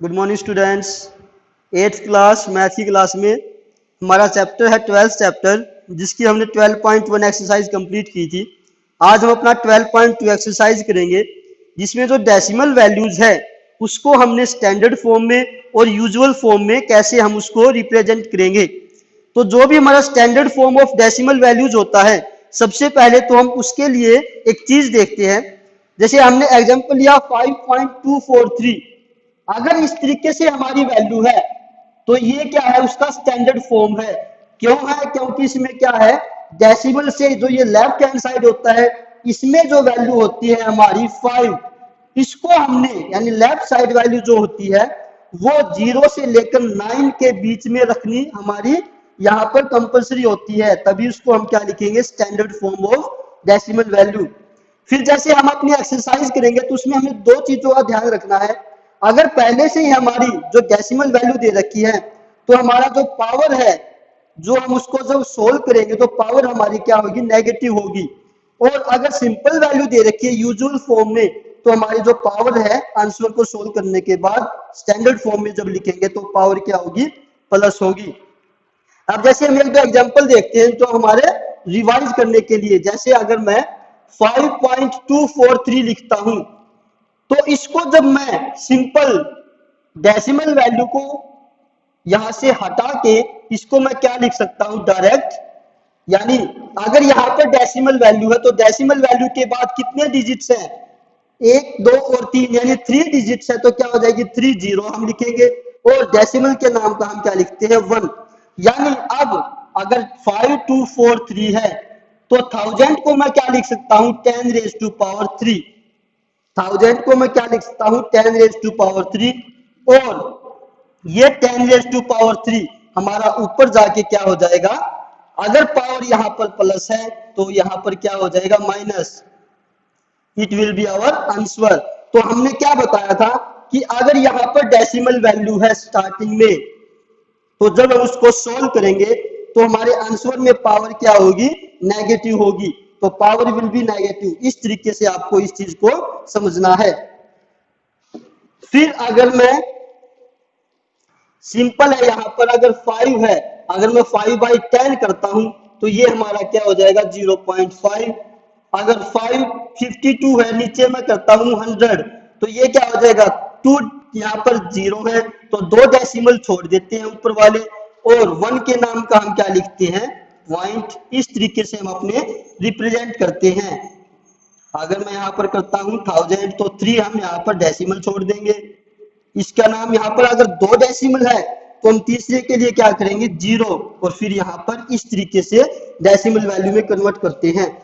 Good morning students. 8th class math की class में हमारा चैप्टर है 12th चैप्टर, जिसकी हमने 12.1 एक्सरसाइज कंप्लीट की थी। आज हम अपना 12.2 एक्सरसाइज करेंगे, जिसमें जो डेसिमल वैल्यूज है उसको हमने स्टैंडर्ड फॉर्म में और यूजुअल फॉर्म में कैसे हम उसको रिप्रेजेंट करेंगे। तो जो भी हमारा standard form of decimal values होता है, सबसे पहले तो हम उसके लिए एक चीज देखते हैं। जैसे हमने एग्जांपल लिया 5.243। अगर इस तरीके से हमारी वैल्यू है तो ये क्या है, उसका स्टैंडर्ड फॉर्म है। क्यों है? क्योंकि इसमें क्या है, डेसिमल से जो ये लेफ्ट हैंड साइड होता है, इसमें जो वैल्यू होती है हमारी 5, इसको हमने यानी लेफ्ट साइड वैल्यू जो होती है वो 0 से लेकर 9 के बीच में रखनी हमारी यहाँ पर कंपलसरी होती है। तभी उसको हम क्या लिखेंगे, standard form of decimal value. फिर जैसे हम अपनी एक्सरसाइज करेंगे तो उसमें हमें दो चीजों का ध्यान रखना है। अगर पहले से ही हमारी जो डेसिमल वैल्यू दे रखी है तो हमारा जो पावर है, जो हम उसको जब सोल्व करेंगे तो पावर हमारी क्या होगी, नेगेटिव होगी। और अगर सिंपल वैल्यू दे रखी है यूजुअल फॉर्म में, तो हमारी जो पावर है आंसर को सोल्व करने के बाद स्टैंडर्ड फॉर्म में जब लिखेंगे तो पावर क्या होगी, प्लस होगी। अब जैसे हम एक दो एग्जांपल देखते हैं तो हमारे रिवाइज करने के लिए, जैसे अगर मैं 5.243 लिखता हूं तो इसको जब मैं सिंपल डेसिमल वैल्यू को यहां से हटा के इसको मैं क्या लिख सकता हूं, डायरेक्ट। यानी अगर यहां पर डेसिमल वैल्यू है तो डेसिमल वैल्यू के बाद कितने डिजिट्स हैं, 1 2 और 3, यानी 3 डिजिट्स है तो क्या हो जाएगी 30 हम लिखेंगे। और डेसिमल के नाम का हम क्या लिखते हैं, 1। यानी अब अगर 5243 है तो 1000 को मैं क्या लिख सकता हूं, 10 रेज टू पावर 3। 1000 को मैं क्या लिख सकता हूं, 10 रेज टू पावर 3। और ये 10 रेज टू पावर 3 हमारा ऊपर जाके क्या हो जाएगा, अगर पावर यहां पर प्लस है तो यहां पर क्या हो जाएगा, minus. It will be our answer. तो हमने क्या बताया था कि अगर यहां पर डेसिमल वैल्यू है स्टार्टिंग में, तो जब हम उसको सोल्व करेंगे तो हमारे आंसर में पावर क्या होगी, नेगेटिव होगी। तो पावर विल बी नेगेटिव। इस तरीके से आपको इस चीज को समझना है। फिर अगर मैं सिंपल है, यहां पर अगर 5 है, अगर मैं 5/10 करता हूं तो ये हमारा क्या हो जाएगा, 0.5। अगर 552 है, नीचे मैं करता हूं 100 तो ये क्या हो जाएगा, 2 यहाँ पर 0 है तो 2 डेसिमल छोड़ देते हैं ऊपर वाले, और 1 के नाम का हम क्या लिखते हैं, पॉइंट। इस तरीके से हम अपने रिप्रेजेंट करते हैं। अगर मैं यहाँ पर करता हूँ 1000 तो 3 हम यहाँ पर डेसिमल छोड़ देंगे। इसका नाम यहाँ पर अगर 2 डेसिमल है तो हम तीसरे के लिए क्या करेंगे, 0, और फिर यहाँ पर इस तरीके से डेसिमल वैल्यू में कन्वर्ट करते हैं।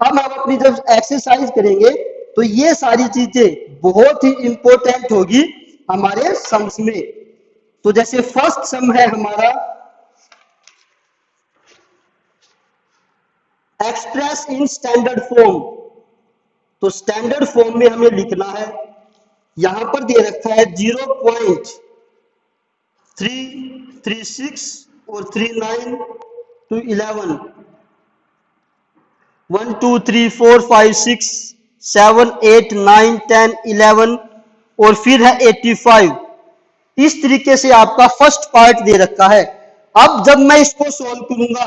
अब हम अपनी जब एक्सरसाइज करेंगे तो ये सारी चीजें बहुत ही इंपॉर्टेंट होगी हमारे सम्स में। तो जैसे फर्स्ट सम है हमारा एक्सप्रेस इन स्टैंडर्ड फॉर्म। तो स्टैंडर्ड फॉर्म में हमें लिखना है, यहां पर दे रखा है 0.336 और 39 to 11, 1 2 3 4 5 6 7 8 9 10 11 और फिर है 85। इस तरीके से आपका फर्स्ट पार्ट दे रखा है। अब जब मैं इसको सोल्व करूंगा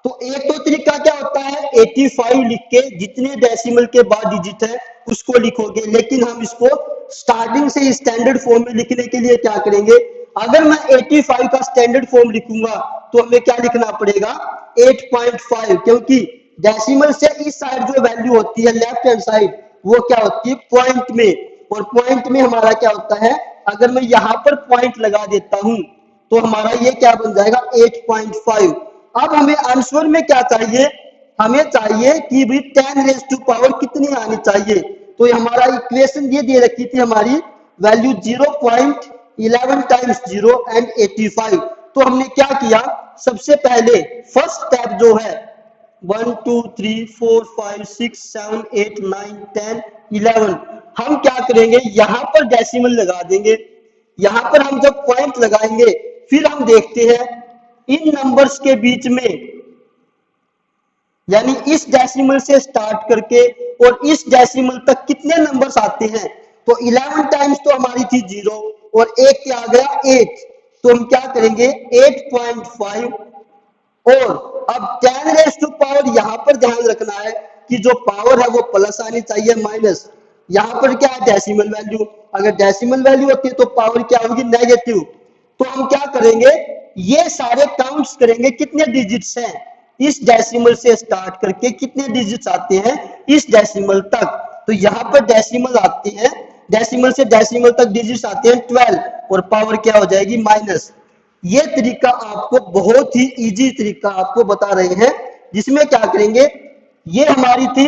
तो एक तो तरीका क्या होता है, 85 लिख के जितने डेसिमल के बाद डिजिट है उसको लिखोगे, लेकिन हम इसको स्टार्टिंग से स्टैंडर्ड फॉर्म में लिखने के लिए क्या करेंगे, अगर मैं 85 का स्टैंडर्ड फॉर्म लिखूंगा तो हमें क्या लिखना पड़ेगा, 8.5, क्योंकि डेसिमल से इस साइड जो वैल्यू होती है लेफ्ट हैंड साइड वो क्या होती है, पॉइंट में। और पॉइंट में हमारा क्या होता है, अगर मैं यहां पर पॉइंट लगा देता हूं तो हमारा ये क्या बन जाएगा, 8.5। अब हमें आंसर में क्या चाहिए, हमें चाहिए कि भी 10 रेज टू पावर कितनी आनी चाहिए। तो हमारा इक्वेशन ये दे रखी थी हमारी वैल्यू 0.11 टाइम्स 0 एंड 85। तो हमने क्या किया, सबसे पहले फर्स्ट स्टेप जो है 1 2 3 4 5 6 7 8 9 10 11, हम क्या करेंगे, यहां पर डेसिमल लगा देंगे। यहां पर हम जब पॉइंट लगाएंगे फिर हम देखते हैं इन नंबर्स के बीच में, यानी इस डेसिमल से स्टार्ट करके और इस डेसिमल तक कितने नंबर्स आते हैं। तो 11 टाइम्स तो हमारी थी 0, और एक क्या आ गया 8, तो हम क्या करेंगे 8.5 और अब 10 रेज टू पावर, यहां पर ध्यान रखना है कि जो पावर है वो प्लस आनी चाहिए माइनस, यहां पर क्या है डेसिमल वैल्यू, अगर डेसिमल वैल्यू होती है तो पावर क्या होगी नेगेटिव। तो हम क्या करेंगे ये सारे काउंट्स करेंगे कितने डिजिट्स हैं इस डेसिमल से स्टार्ट करके कितने डिजिट्स आते हैं इस डेसिमल तक, तो यहां पर डेसिमल आते हैं, डेसिमल से डेसिमल तक डिजिट्स आते हैं 12 और पावर क्या हो जाएगी माइनस। ये तरीका आपको बहुत ही इजी तरीका आपको बता रहे हैं, जिसमें क्या करेंगे ये हमारी थी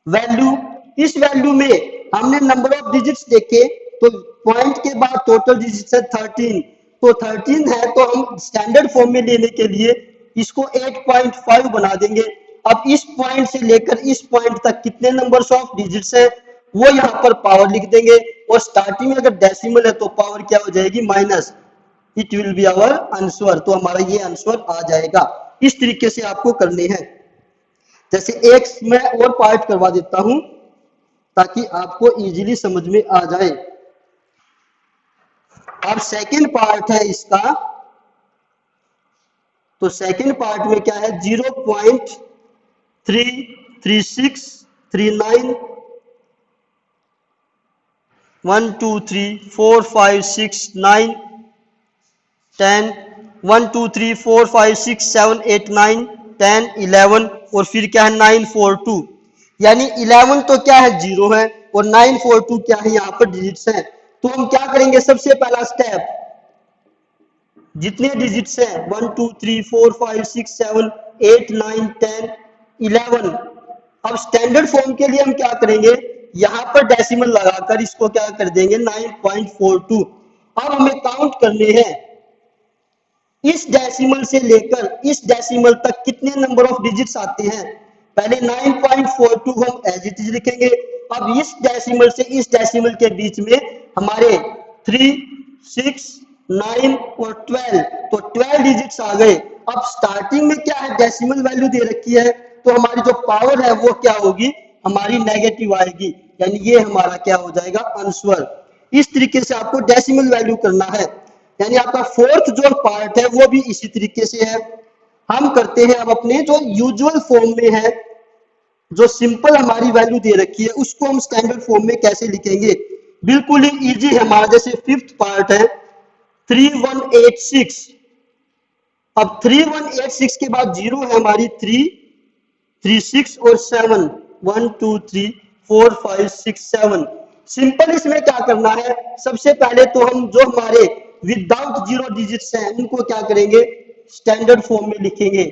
वैल्यू, इस वैल्यू में हमने नंबर ऑफ डिजिट्स देखे तो पॉइंट के बाद टोटल डिजिट्स है 13, तो 13 है तो हम स्टैंडर्ड फॉर्म में लेने के लिए इसको 8.5 बना देंगे। अब इस पॉइंट से लेकर इस पॉइंट तक कितने नंबर्स ऑफ डिजिट्स है वो यहाँ पर पावर लिख देंगे, और स्टार्टिंग में अगर डेसिमल है तो पावर क्या हो जाएगी minus, it will be our answer, तो हमारा ये आंसर आ जाएगा। इस तरीके से आपको करने हैं। जैसे एक मैं और पार्ट करवा देता हूं ताकि आपको इजीली समझ में आ जाए। अब सेकंड पार्ट है इसका, तो सेकंड पार्ट में क्या है 0.33639 1 2 3 4 5 6 9 10 1 2 3 4 5 6 7 8 9 10 11 और फिर क्या है 942, यानी 11 तो क्या है 0 है और 942 क्या है यहाँ पर डिजिट्स है। तो हम क्या करेंगे सबसे पहला स्टेप जितने डिजिट्स हैं 1 2 3 4 5 6 7 8 9 10 11, अब स्टैंडर्ड फॉर्म के लिए हम क्या करेंगे यहां पर डेसिमल लगाकर इसको क्या कर देंगे 9.42। अब हमें काउंट करने हैं इस डेसिमल से लेकर इस डेसिमल तक कितने नंबर ऑफ डिजिट्स आते हैं। पहले 9.42 हम एज इट इज लिखेंगे, अब इस डेसिमल से इस डेसिमल के बीच में हमारे 3 6 9 और 12, तो 12 डिजिट्स आ गए। अब स्टार्टिंग में क्या है डेसिमल वैल्यू दे रखी है तो हमारी जो पावर है वो क्या होगी हमारी नेगेटिव आएगी, यानी ये हमारा क्या हो जाएगा आंसर। इस तरीके से आपको डेसिमल वैल्यू करना है, यानी आपका फोर्थ जो पार्ट है वो भी इसी तरीके से है। हम करते हैं अब अपने जो यूजुअल फॉर्म में है, जो सिंपल हमारी वैल्यू दे रखी है उसको हम स्टैंडर्ड फॉर्म में कैसे लिखेंगे, बिल्कुल ही इजी है हमारा। जैसे फिफ्थ पार्ट है 3186, अब 3186 के बाद 0 है हमारी 3 36 और 7 1 2 3 4 5 6 7। सिंपल इसमें क्या करना है सबसे पहले तो हम जो हमारे विदाउट 0 डिजिट्स हैं उनको क्या करेंगे स्टैंडर्ड फॉर्म में लिखेंगे।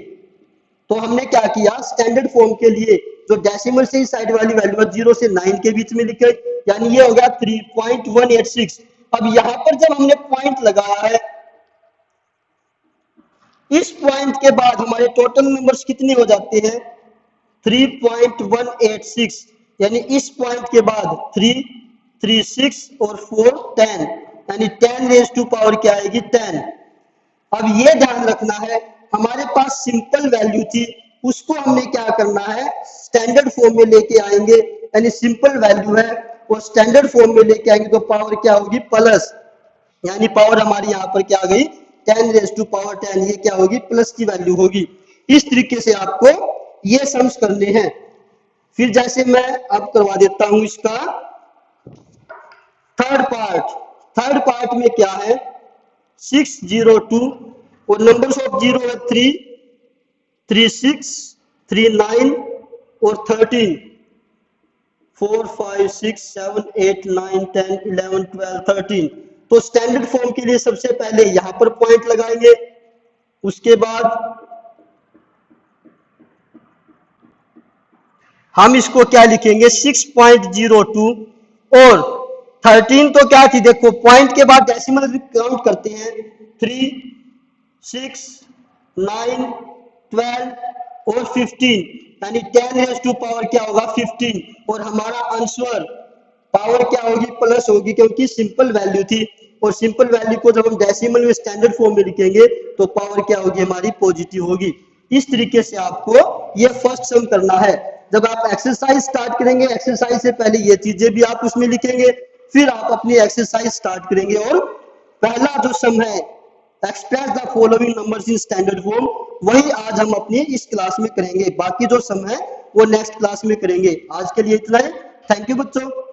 तो हमने क्या किया स्टैंडर्ड फॉर्म के लिए जो डेसिमल से साइड वाली वैल्यू है 0 से 9 के बीच में लिखे, यानी ये हो गया 3.186। अब यहां पर जब हमने पॉइंट लगाया है इस पॉइंट के बाद हमारे टोटल नंबर्स कितने हो जाते हैं 3.186, यानी इस पॉइंट के बाद 3 36 और 4 10, यानी 10 रेज टू पावर क्या आएगी 10। अब ये ध्यान रखना है हमारे पास सिंपल वैल्यू थी उसको हमने क्या करना है स्टैंडर्ड फॉर्म में लेके आएंगे, यानी सिंपल वैल्यू है वो स्टैंडर्ड फॉर्म में लेके आएंगे तो पावर क्या होगी प्लस, यानी पावर हमारी यहाँ पर क्या आ गई 10 रेज टू पावर 10, ये क्या होगी प्लस की वैल्यू होगी। इस तरीके से आपको ये सम्स करने हैं। फिर जैसे मैं अब करवा देता हूं इसका थर्ड पार्ट में क्या है 602 और नंबर्स ऑफ 0 है 3 36 39 और 13 4 5 6 7 8 9 10 11 12 13। तो स्टैंडर्ड फॉर्म के लिए सबसे पहले यहां पर पॉइंट लगाएंगे, उसके बाद हम इसको क्या लिखेंगे 6.02 और 13 तो क्या थी देखो पॉइंट के बाद डेसिमल काउंट करते हैं 3 6 9 12 और 15, यानी 10 रेज टू पावर क्या होगा 15 और हमारा आंसर पावर क्या होगी प्लस होगी क्योंकि सिंपल वैल्यू थी और सिंपल वैल्यू को जब हम डेसिमल में स्टैंडर्ड फॉर्म में लिखेंगे तो पावर क्या होगी हमारी पॉजिटिव होगी। इस तरीके से आपको ये फर्स्ट सम करना है। जब आप एक्सरसाइज स्टार्ट करेंगे एक्सरसाइज से पहले ये चीजें भी आप उसमें लिखेंगे, फिर आप अपनी एक्सरसाइज स्टार्ट करेंगे और पहला जो सम है express the following numbers in standard form, वही आज हम अपनी इस क्लास में करेंगे। बाकी जो सम है वो नेक्स्ट क्लास में करेंगे। आज के लिए इतना ही। थैंक यू बच्चों।